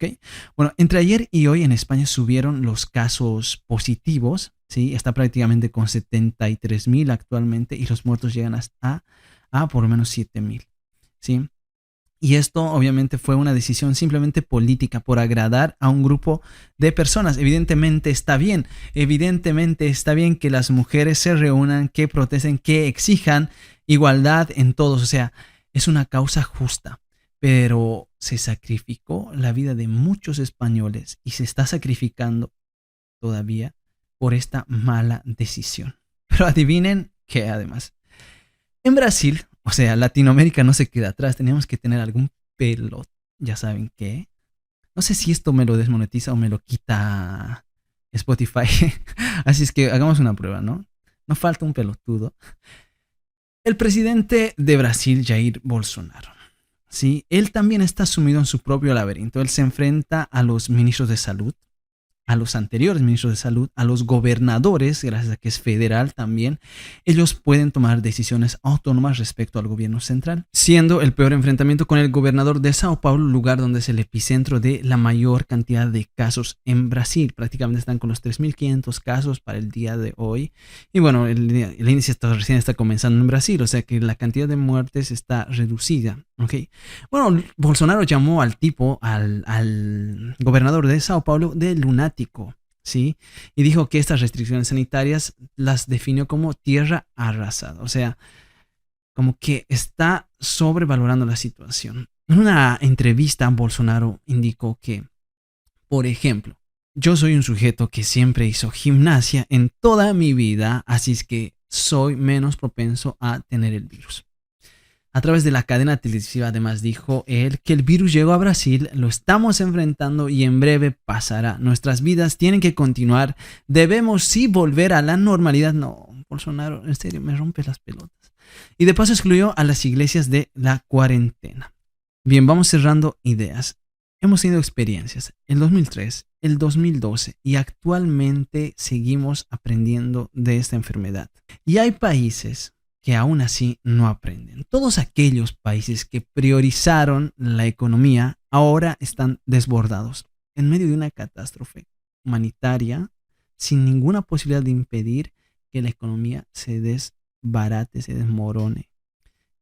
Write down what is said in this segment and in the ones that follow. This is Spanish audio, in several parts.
¿ok? Bueno, entre ayer y hoy en España subieron los casos positivos, ¿sí? Está prácticamente con 73.000 actualmente y los muertos llegan hasta a por lo menos 7.000, ¿sí? Y esto obviamente fue una decisión simplemente política por agradar a un grupo de personas. Evidentemente está bien que las mujeres se reúnan, que protesten, que exijan igualdad en todos. O sea, es una causa justa, pero se sacrificó la vida de muchos españoles y se está sacrificando todavía por esta mala decisión. Pero adivinen que además en Brasil, o sea, Latinoamérica no se queda atrás. Teníamos que tener algún pelo, ya saben qué. No sé si esto me lo desmonetiza o me lo quita Spotify. Así es que hagamos una prueba, ¿no? No falta un pelotudo. El presidente de Brasil, Jair Bolsonaro, ¿sí? Él también está sumido en su propio laberinto. Él se enfrenta a los ministros de salud, a los anteriores ministros de salud, a los gobernadores, gracias a que es federal también. Ellos pueden tomar decisiones autónomas respecto al gobierno central, siendo el peor enfrentamiento con el gobernador de Sao Paulo, lugar donde es el epicentro de la mayor cantidad de casos en Brasil. Prácticamente están con los 3.500 casos para el día de hoy. Y bueno, el índice recién está comenzando en Brasil, o sea que la cantidad de muertes está reducida. Okay. Bueno, Bolsonaro llamó al tipo, al gobernador de Sao Paulo, de lunático, ¿sí? Y dijo que estas restricciones sanitarias las definió como tierra arrasada. O sea, como que está sobrevalorando la situación. En una entrevista, Bolsonaro indicó que, por ejemplo, yo soy un sujeto que siempre hizo gimnasia en toda mi vida, así es que soy menos propenso a tener el virus. A través de la cadena televisiva, además, dijo él que el virus llegó a Brasil, lo estamos enfrentando y en breve pasará. Nuestras vidas tienen que continuar. Debemos sí volver a la normalidad. No, Bolsonaro, en serio, me rompe las pelotas. Y de paso excluyó a las iglesias de la cuarentena. Bien, vamos cerrando ideas. Hemos tenido experiencias el 2003, el 2012 y actualmente seguimos aprendiendo de esta enfermedad. Y hay países que aún así no aprenden. Todos aquellos países que priorizaron la economía ahora están desbordados en medio de una catástrofe humanitaria sin ninguna posibilidad de impedir que la economía se desbarate, se desmorone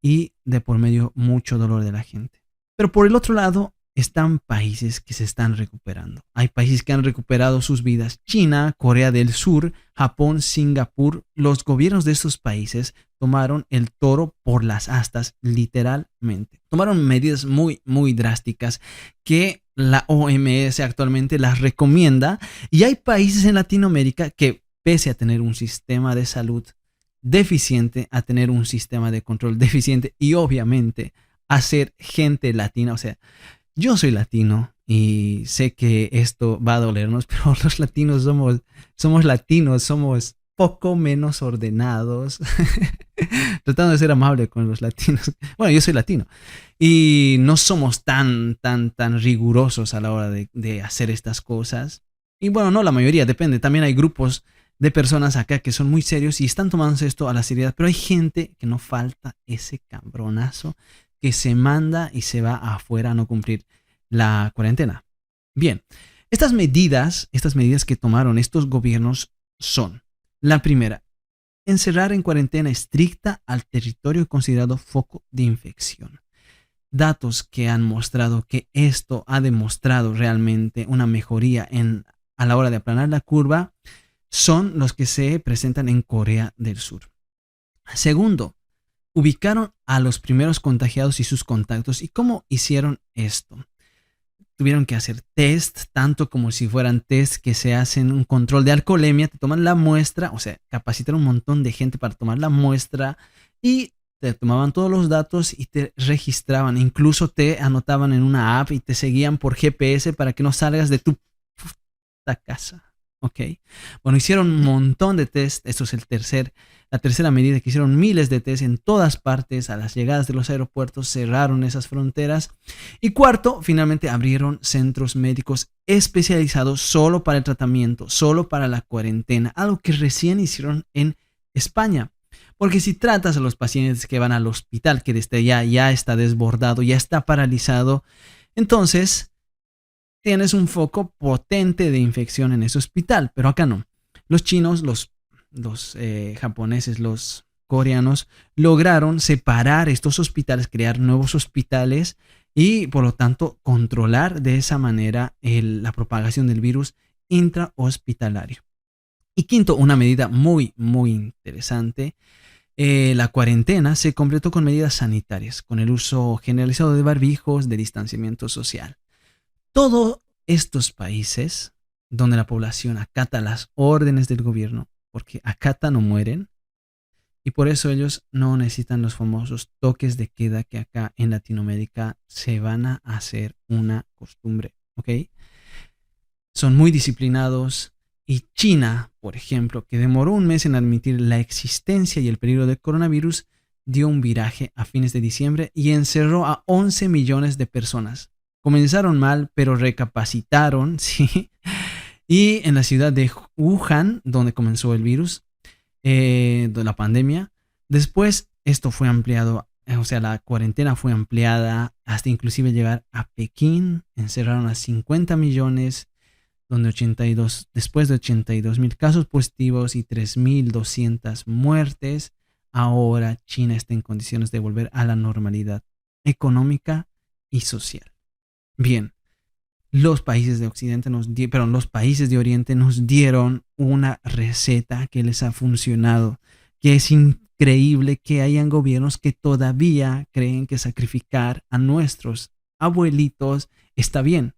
y de por medio mucho dolor de la gente. Pero por el otro lado están países que se están recuperando. Hay países que han recuperado sus vidas. China, Corea del Sur, Japón, Singapur. Los gobiernos de estos países tomaron el toro por las astas, literalmente. Tomaron medidas muy, muy drásticas que la OMS actualmente las recomienda. Y hay países en Latinoamérica que, pese a tener un sistema de salud deficiente, a tener un sistema de control deficiente y obviamente a ser gente latina, o sea, yo soy latino y sé que esto va a dolernos, pero los latinos somos latinos, somos poco menos ordenados, tratando de ser amable con los latinos. Bueno, yo soy latino y no somos tan rigurosos a la hora de hacer estas cosas. Y bueno, no la mayoría, depende. También hay grupos de personas acá que son muy serios y están tomándose esto a la seriedad, pero hay gente que no falta ese cabronazo que se manda y se va afuera a no cumplir la cuarentena. Bien, estas medidas que tomaron estos gobiernos son: la primera, encerrar en cuarentena estricta al territorio considerado foco de infección. Datos que han mostrado que esto ha demostrado realmente una mejoría a la hora de aplanar la curva son los que se presentan en Corea del Sur. Segundo, ubicaron a los primeros contagiados y sus contactos. ¿Y cómo hicieron esto? Tuvieron que hacer test, tanto como si fueran test que se hacen un control de alcoholemia. Te toman la muestra, o sea, capacitaron un montón de gente para tomar la muestra y te tomaban todos los datos y te registraban. Incluso te anotaban en una app y te seguían por GPS para que no salgas de tu puta casa. ¿Ok? Bueno, hicieron un montón de test. Esto es la tercera medida, que hicieron miles de test en todas partes. A las llegadas de los aeropuertos cerraron esas fronteras. Y cuarto, finalmente abrieron centros médicos especializados solo para el tratamiento, solo para la cuarentena, algo que recién hicieron en España. Porque si tratas a los pacientes que van al hospital, que desde ya está desbordado, ya está paralizado, entonces tienes un foco potente de infección en ese hospital, pero acá no. Los chinos, los japoneses, los coreanos lograron separar estos hospitales, crear nuevos hospitales y por lo tanto controlar de esa manera la propagación del virus intrahospitalario. Y quinto, una medida muy, muy interesante. La cuarentena se completó con medidas sanitarias, con el uso generalizado de barbijos, de distanciamiento social. Todos estos países donde la población acata las órdenes del gobierno, porque acata no mueren, y por eso ellos no necesitan los famosos toques de queda que acá en Latinoamérica se van a hacer una costumbre, ¿ok? Son muy disciplinados y China, por ejemplo, que demoró un mes en admitir la existencia y el peligro del coronavirus, dio un viraje a fines de diciembre y encerró a 11 millones de personas. Comenzaron mal, pero recapacitaron, ¿sí? Y en la ciudad de Wuhan, donde comenzó el virus, de la pandemia, después esto fue ampliado, o sea, la cuarentena fue ampliada hasta inclusive llegar a Pekín, encerraron a 50 millones, donde después de 82,000 casos positivos y 3,200 muertes, ahora China está en condiciones de volver a la normalidad económica y social. Bien, los países de Occidente los países de Oriente nos dieron una receta que les ha funcionado, que es increíble que hayan gobiernos que todavía creen que sacrificar a nuestros abuelitos está bien.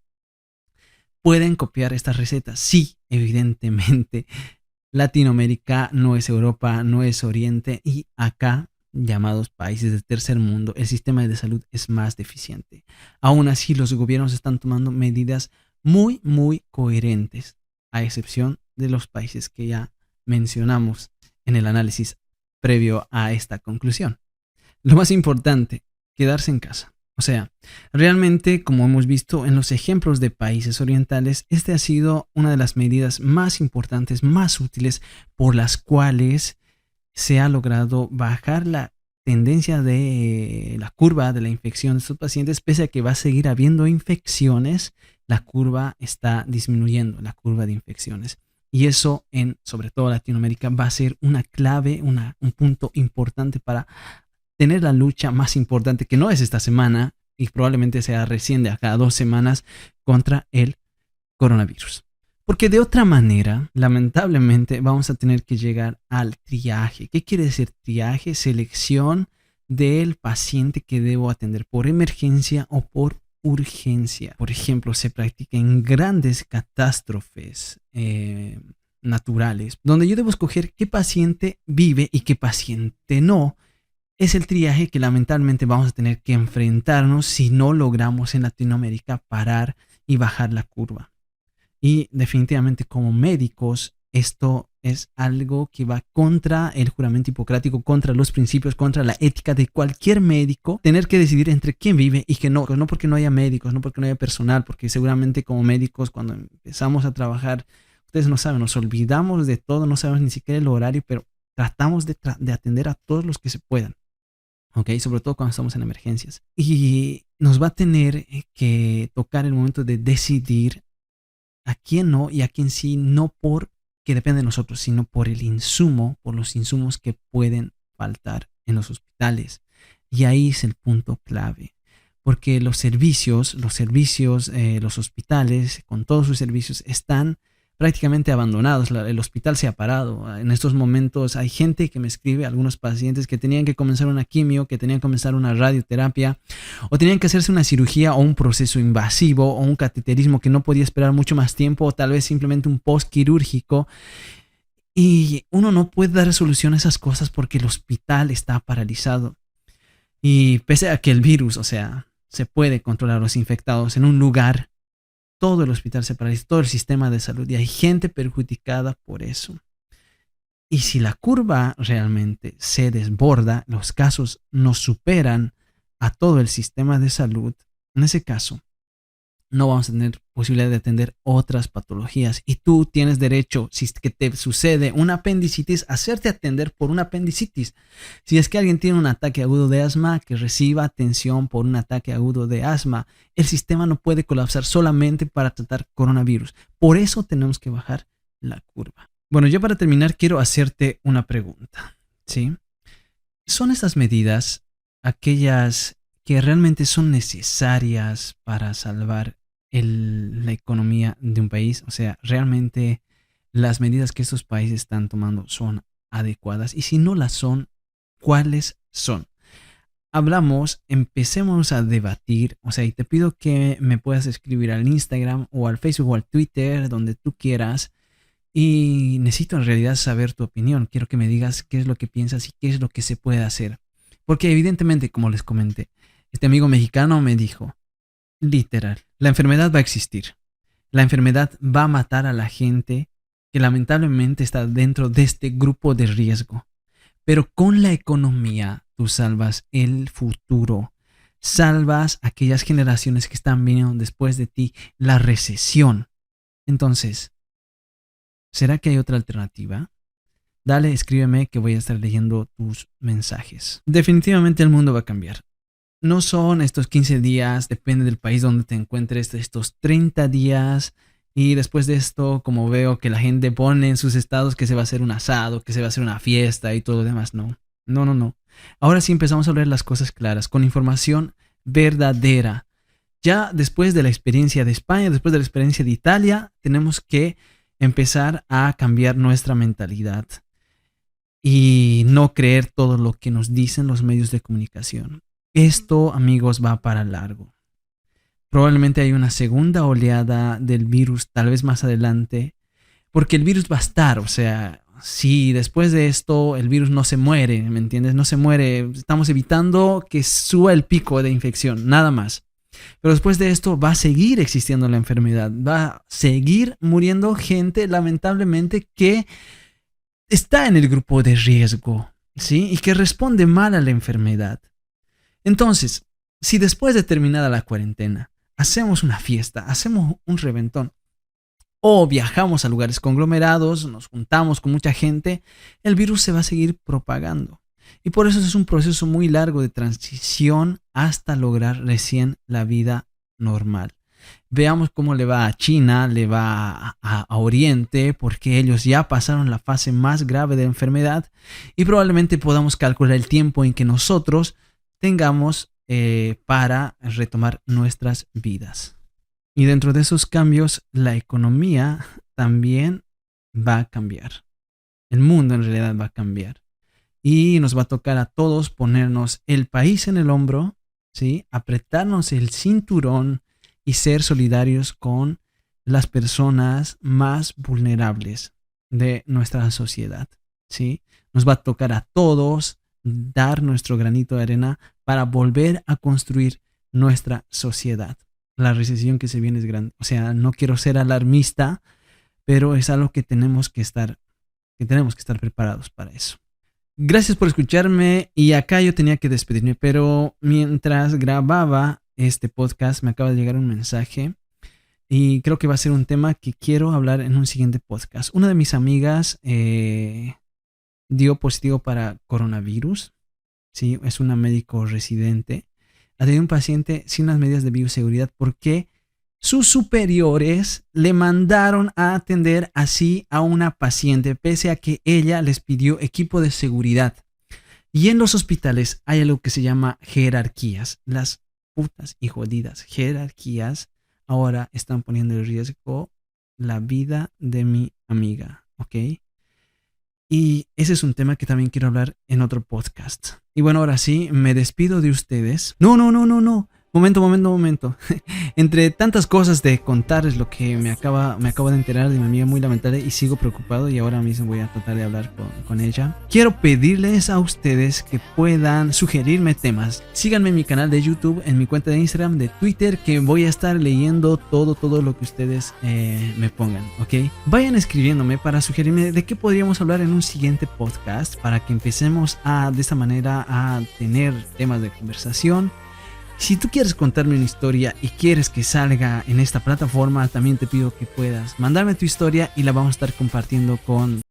¿Pueden copiar estas recetas? Sí, evidentemente. Latinoamérica no es Europa, no es Oriente y acá, llamados países del tercer mundo, el sistema de salud es más deficiente. Aún así, los gobiernos están tomando medidas muy, muy coherentes, a excepción de los países que ya mencionamos en el análisis previo a esta conclusión. Lo más importante, quedarse en casa. O sea, realmente, como hemos visto en los ejemplos de países orientales, este ha sido una de las medidas más importantes, más útiles, por las cuales se ha logrado bajar la tendencia de la curva de la infección de estos pacientes. Pese a que va a seguir habiendo infecciones, la curva está disminuyendo, la curva de infecciones. Y eso, sobre todo Latinoamérica, va a ser una clave, un punto importante para tener la lucha más importante, que no es esta semana y probablemente sea recién de acá a 2 semanas, contra el coronavirus. Porque de otra manera, lamentablemente, vamos a tener que llegar al triaje. ¿Qué quiere decir triaje? Selección del paciente que debo atender por emergencia o por urgencia. Por ejemplo, se practica en grandes catástrofes naturales, donde yo debo escoger qué paciente vive y qué paciente no. Es el triaje que lamentablemente vamos a tener que enfrentarnos si no logramos en Latinoamérica parar y bajar la curva. Y definitivamente como médicos esto es algo que va contra el juramento hipocrático, contra los principios, contra la ética de cualquier médico, tener que decidir entre quién vive y quién no. No porque no haya médicos, no porque no haya personal, porque seguramente como médicos cuando empezamos a trabajar, ustedes no saben, nos olvidamos de todo, no sabemos ni siquiera el horario, pero tratamos de atender a todos los que se puedan. ¿Ok? Sobre todo cuando estamos en emergencias. Y nos va a tener que tocar el momento de decidir a quién no y a quién sí, no porque depende de nosotros, sino por el insumo, por los insumos que pueden faltar en los hospitales. Y ahí es el punto clave. Porque los hospitales, con todos sus servicios, están prácticamente abandonados. El hospital se ha parado. En estos momentos hay gente que me escribe, algunos pacientes que tenían que comenzar una quimio, que tenían que comenzar una radioterapia, o tenían que hacerse una cirugía o un proceso invasivo o un cateterismo que no podía esperar mucho más tiempo, o tal vez simplemente un postquirúrgico. Y uno no puede dar solución a esas cosas porque el hospital está paralizado. Y pese a que el virus, o sea, se puede controlar a los infectados en un lugar, todo el hospital se paraliza, todo el sistema de salud, y hay gente perjudicada por eso. Y si la curva realmente se desborda, los casos nos superan a todo el sistema de salud, en ese caso no vamos a tener posibilidad de atender otras patologías. Y tú tienes derecho, si es que te sucede una apendicitis, a hacerte atender por una apendicitis. Si es que alguien tiene un ataque agudo de asma, que reciba atención por un ataque agudo de asma. El sistema no puede colapsar solamente para tratar coronavirus. Por eso tenemos que bajar la curva. Bueno, ya para terminar, quiero hacerte una pregunta, ¿sí? ¿Son estas medidas aquellas que realmente son necesarias para salvar la economía de un país? O sea, ¿realmente las medidas que estos países están tomando son adecuadas? Y si no las son, ¿cuáles son? Empecemos a debatir, o sea, y te pido que me puedas escribir al Instagram o al Facebook o al Twitter, donde tú quieras. Y necesito en realidad saber tu opinión. Quiero que me digas qué es lo que piensas y qué es lo que se puede hacer. Porque evidentemente, como les comenté, este amigo mexicano me dijo, literal, la enfermedad va a existir. La enfermedad va a matar a la gente que lamentablemente está dentro de este grupo de riesgo. Pero con la economía tú salvas el futuro. Salvas aquellas generaciones que están viniendo después de ti, la recesión. Entonces, ¿será que hay otra alternativa? Dale, escríbeme que voy a estar leyendo tus mensajes. Definitivamente el mundo va a cambiar. No son estos 15 días, depende del país donde te encuentres, estos 30 días. Y después de esto, como veo que la gente pone en sus estados que se va a hacer un asado, que se va a hacer una fiesta y todo lo demás. No. Ahora sí empezamos a ver las cosas claras, con información verdadera. Ya después de la experiencia de España, después de la experiencia de Italia, tenemos que empezar a cambiar nuestra mentalidad y no creer todo lo que nos dicen los medios de comunicación. Esto, amigos, va para largo. Probablemente hay una segunda oleada del virus, tal vez más adelante, porque el virus va a estar, o sea, si después de esto el virus no se muere, ¿me entiendes? No se muere, estamos evitando que suba el pico de infección, nada más. Pero después de esto va a seguir existiendo la enfermedad, va a seguir muriendo gente, lamentablemente, que está en el grupo de riesgo, ¿sí? Y que responde mal a la enfermedad. Entonces, si después de terminada la cuarentena hacemos una fiesta, hacemos un reventón o viajamos a lugares conglomerados, nos juntamos con mucha gente, el virus se va a seguir propagando. Y por eso es un proceso muy largo de transición hasta lograr recién la vida normal. Veamos cómo le va a China, le va a Oriente, porque ellos ya pasaron la fase más grave de la enfermedad y probablemente podamos calcular el tiempo en que nosotros tengamos para retomar nuestras vidas. Y dentro de esos cambios, la economía también va a cambiar. El mundo en realidad va a cambiar. Y nos va a tocar a todos ponernos el país en el hombro, ¿sí? Apretarnos el cinturón y ser solidarios con las personas más vulnerables de nuestra sociedad, ¿sí? Nos va a tocar a todos dar nuestro granito de arena para volver a construir nuestra sociedad. La recesión que se viene es grande. O sea, no quiero ser alarmista, pero es algo que tenemos que estar preparados para eso. Gracias por escucharme y acá yo tenía que despedirme, pero mientras grababa este podcast me acaba de llegar un mensaje y creo que va a ser un tema que quiero hablar en un siguiente podcast. Una de mis amigas dio positivo para coronavirus, ¿sí? Es una médico residente. Ha tenido un paciente sin las medidas de bioseguridad porque sus superiores le mandaron a atender así a una paciente, pese a que ella les pidió equipo de seguridad. Y en los hospitales hay algo que se llama jerarquías. Las putas y jodidas jerarquías ahora están poniendo en riesgo la vida de mi amiga, ¿ok? Y ese es un tema que también quiero hablar en otro podcast. Y bueno, ahora sí, me despido de ustedes. No. Momento. Entre tantas cosas de contarles lo que me acabo de enterar de mi amiga muy lamentable y sigo preocupado y ahora mismo voy a tratar de hablar con ella. Quiero pedirles a ustedes que puedan sugerirme temas. Síganme en mi canal de YouTube, en mi cuenta de Instagram, de Twitter, que voy a estar leyendo todo lo que ustedes me pongan, ¿ok? Vayan escribiéndome para sugerirme de qué podríamos hablar en un siguiente podcast para que empecemos de esta manera a tener temas de conversación. Si tú quieres contarme una historia y quieres que salga en esta plataforma, también te pido que puedas mandarme tu historia y la vamos a estar compartiendo con